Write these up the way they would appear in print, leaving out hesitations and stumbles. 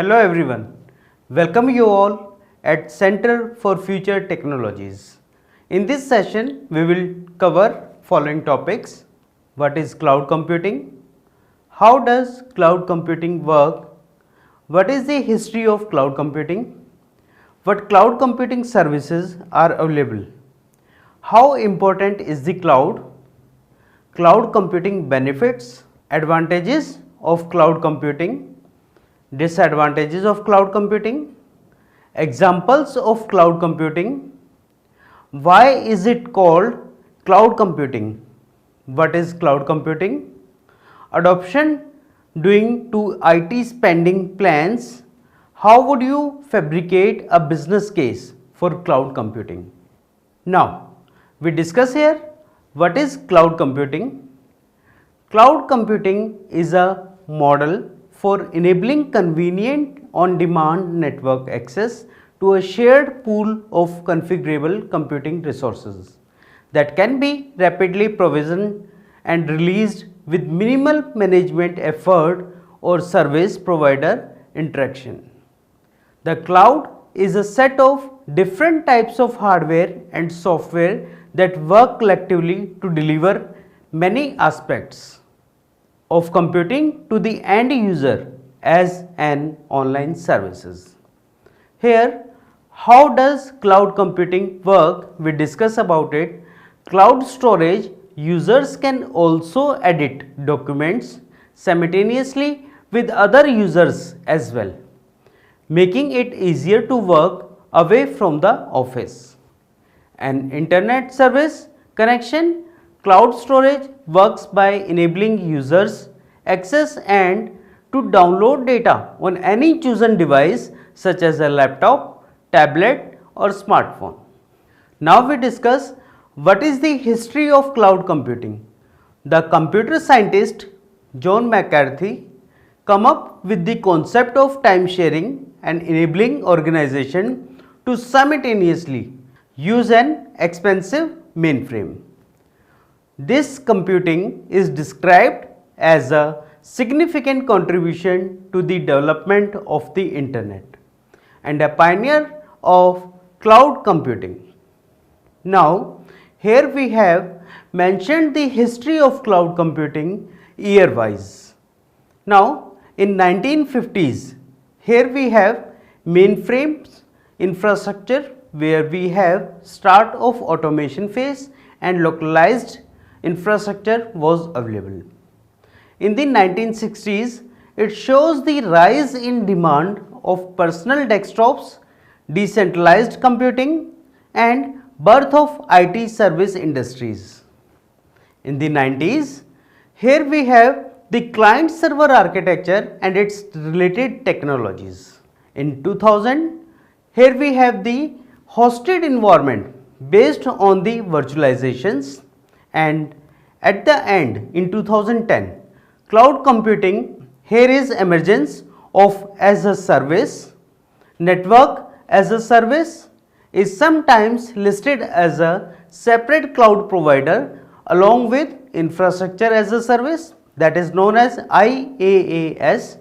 Hello everyone, welcome you all at Center for Future Technologies. In this session, we will cover following topics. What is cloud computing? How does cloud computing work? What is the history of cloud computing? What cloud computing services are available? How important is the cloud? Cloud computing benefits, advantages of cloud computing, disadvantages of cloud computing, examples of cloud computing, why is it called cloud computing, what is cloud computing, adoption due to IT spending plans, how would you fabricate a business case for cloud computing. Now, we discuss here what is cloud computing. Cloud computing is a model for enabling convenient on-demand network access to a shared pool of configurable computing resources that can be rapidly provisioned and released with minimal management effort or service provider interaction. The cloud is a set of different types of hardware and software that work collectively to deliver many aspects of computing to the end user as an online services. Here, how does cloud computing work? We discuss about it. Cloud storage, users can also edit documents simultaneously with other users as well, making it easier to work away from the office. An internet service connection, cloud storage works by enabling users access and to download data on any chosen device such as a laptop, tablet or smartphone. Now we discuss what is the history of cloud computing. The computer scientist John McCarthy come up with the concept of time sharing and enabling organization to simultaneously use an expensive mainframe. This computing is described as a significant contribution to the development of the internet and a pioneer of cloud computing. Now, here we have mentioned the history of cloud computing year-wise. Now, in 1950s, here we have mainframes infrastructure where we have start of automation phase and localized infrastructure was available. In the 1960s, it shows the rise in demand of personal desktops, decentralized computing and birth of IT service industries. In the 90s, here we have the client server architecture and its related technologies. In 2000, here we have the hosted environment based on the virtualizations, and at the end in 2010 cloud computing, here is emergence of as a service. Network as a service is sometimes listed as a separate cloud provider along with infrastructure as a service, that is known as IaaS,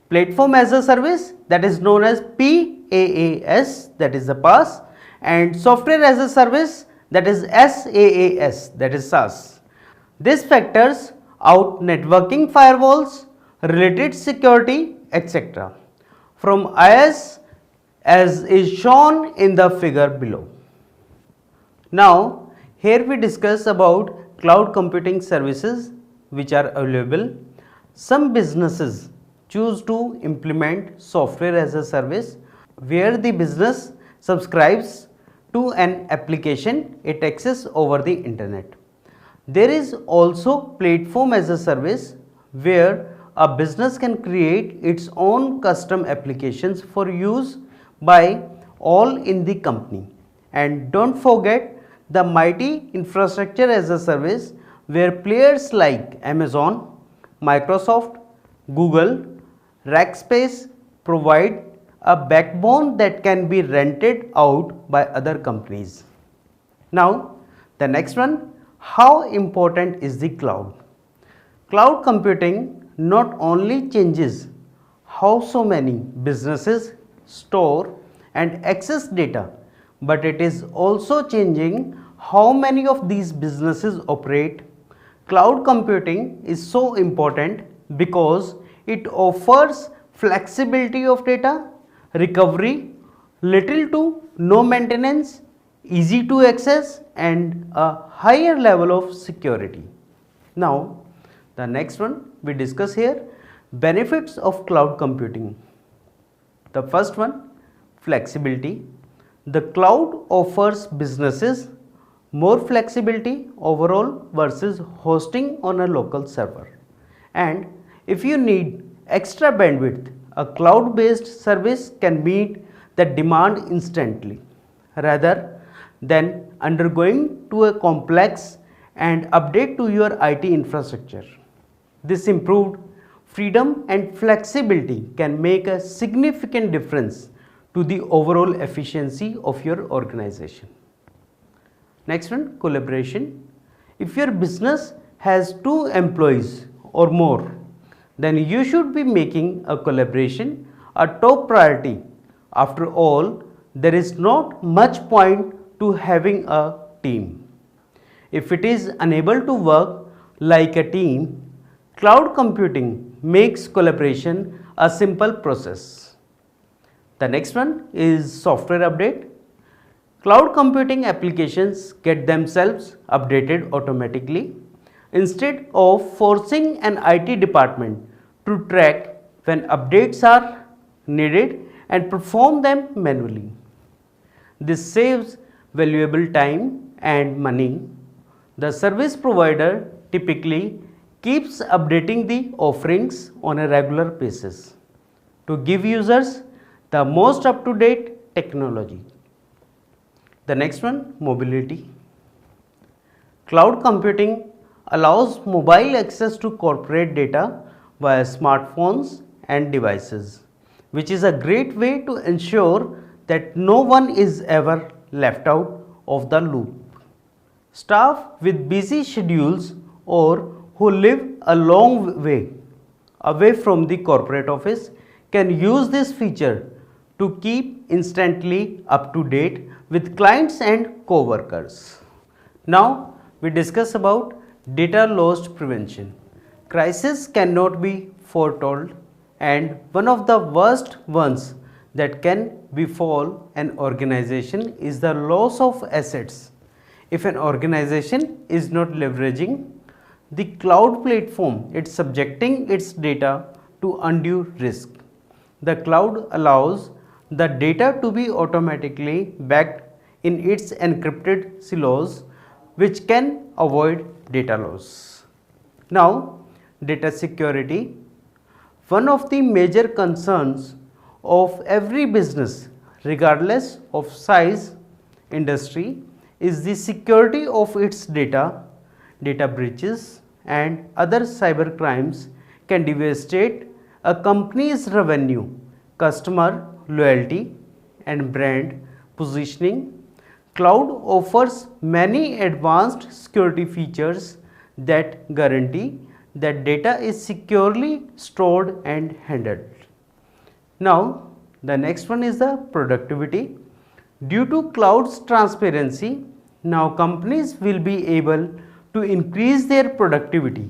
platform as a service, that is known as PaaS, that is the PaaS, and software as a service, that is SaaS, that is SaaS. This factors out networking firewalls, related security, etc. from IaaS as is shown in the figure below. Now, here we discuss about cloud computing services which are available. Some businesses choose to implement software as a service where the business subscribes to an application it accesses over the internet. There is also platform as a service where a business can create its own custom applications for use by all in the company. And don't forget the mighty infrastructure as a service where players like Amazon, Microsoft, Google, Rackspace provide a backbone that can be rented out by other companies. Now, the next one, how important is the cloud? Cloud computing not only changes how so many businesses store and access data, but it is also changing how many of these businesses operate. Cloud computing is so important because it offers flexibility of data, recovery, little to no maintenance, easy to access, and a higher level of security. Now, the next one we discuss here, benefits of cloud computing. The first one, flexibility. The cloud offers businesses more flexibility overall versus hosting on a local server. And if you need extra bandwidth, a cloud based service can meet that demand instantly rather than undergoing to a complex and update to your IT infrastructure. This improved freedom and flexibility can make a significant difference to the overall efficiency of your organization. Next one, collaboration. If your business has 2 employees or more, then you should be making a collaboration a top priority. After all, there is not much point to having a team if it is unable to work like a team. Cloud computing makes collaboration a simple process. The next one is software update. Cloud computing applications get themselves updated automatically instead of forcing an IT department to track when updates are needed and perform them manually. This saves valuable time and money. The service provider typically keeps updating the offerings on a regular basis to give users the most up-to-date technology. The next one, mobility. Cloud computing allows mobile access to corporate data via smartphones and devices, which is a great way to ensure that no one is ever left out of the loop. Staff with busy schedules or who live a long way away from the corporate office can use this feature to keep instantly up to date with clients and co-workers. Now we discuss about data loss prevention. Crisis cannot be foretold, and one of the worst ones that can befall an organization is the loss of assets. If an organization is not leveraging the cloud platform, it's subjecting its data to undue risk. The cloud allows the data to be automatically backed in its encrypted silos, which can avoid data loss. Now, data security. One of the major concerns of every business, regardless of size, industry, is the security of its data. Data breaches and other cyber crimes can devastate a company's revenue, customer loyalty, and brand positioning. Cloud offers many advanced security features that guarantee that data is securely stored and handled. Now, the next one is the productivity. Due to cloud's transparency, now companies will be able to increase their productivity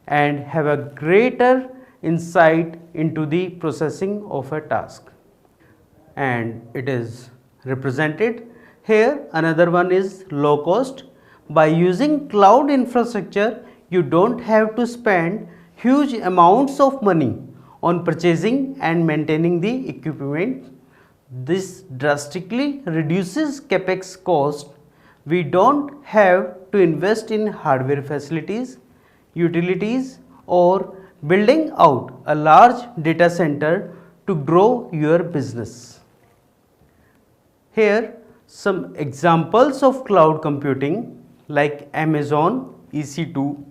and have a greater insight into the processing of a task. And it is represented here. Another one is low cost. By using cloud infrastructure, you don't have to spend huge amounts of money on purchasing and maintaining the equipment. This drastically reduces capex cost. We don't have to invest in hardware facilities, utilities, or building out a large data center to grow your business. Here some examples of cloud computing like Amazon EC2,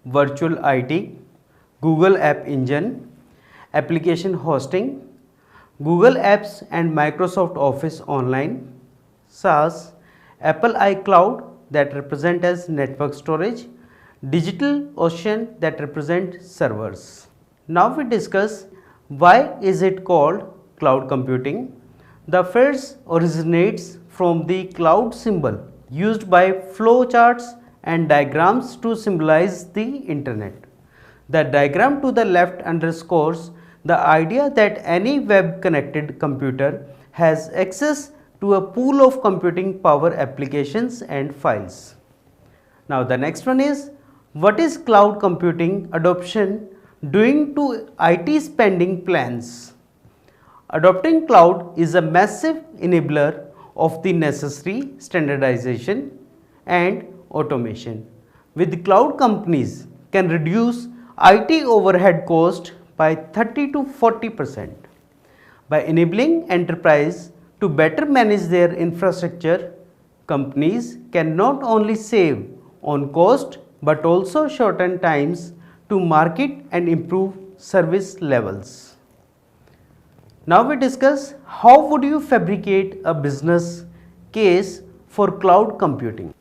Virtual IT, Google App Engine, application hosting, Google Apps and Microsoft Office Online, SaaS, Apple iCloud that represent as network storage, DigitalOcean that represent servers. Now we discuss Why is it called cloud computing? The phrase originates from the cloud symbol used by flowcharts and diagrams to symbolize the internet. The diagram to the left underscores the idea that any web connected computer has access to a pool of computing power applications and files. Now the next one is, what is cloud computing adoption doing to IT spending plans? Adopting cloud is a massive enabler of the necessary standardization and automation. With cloud, companies can reduce IT overhead cost by 30 to 40%. By enabling enterprise to better manage their infrastructure, companies can not only save on cost but also shorten times to market and improve service levels. Now we discuss how would you fabricate a business case for cloud computing.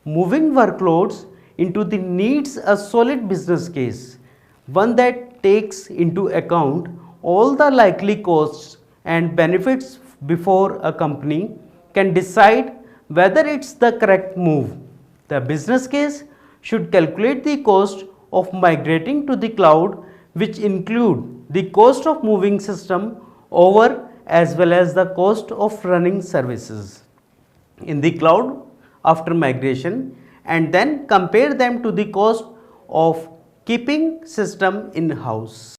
Moving workloads into the needs a solid business case, one that takes into account all the likely costs and benefits before a company can decide whether it's the correct move. The business case should calculate the cost of migrating to the cloud, which include the cost of moving system over as well as the cost of running services in the cloud after migration, and then compare them to the cost of keeping system in house.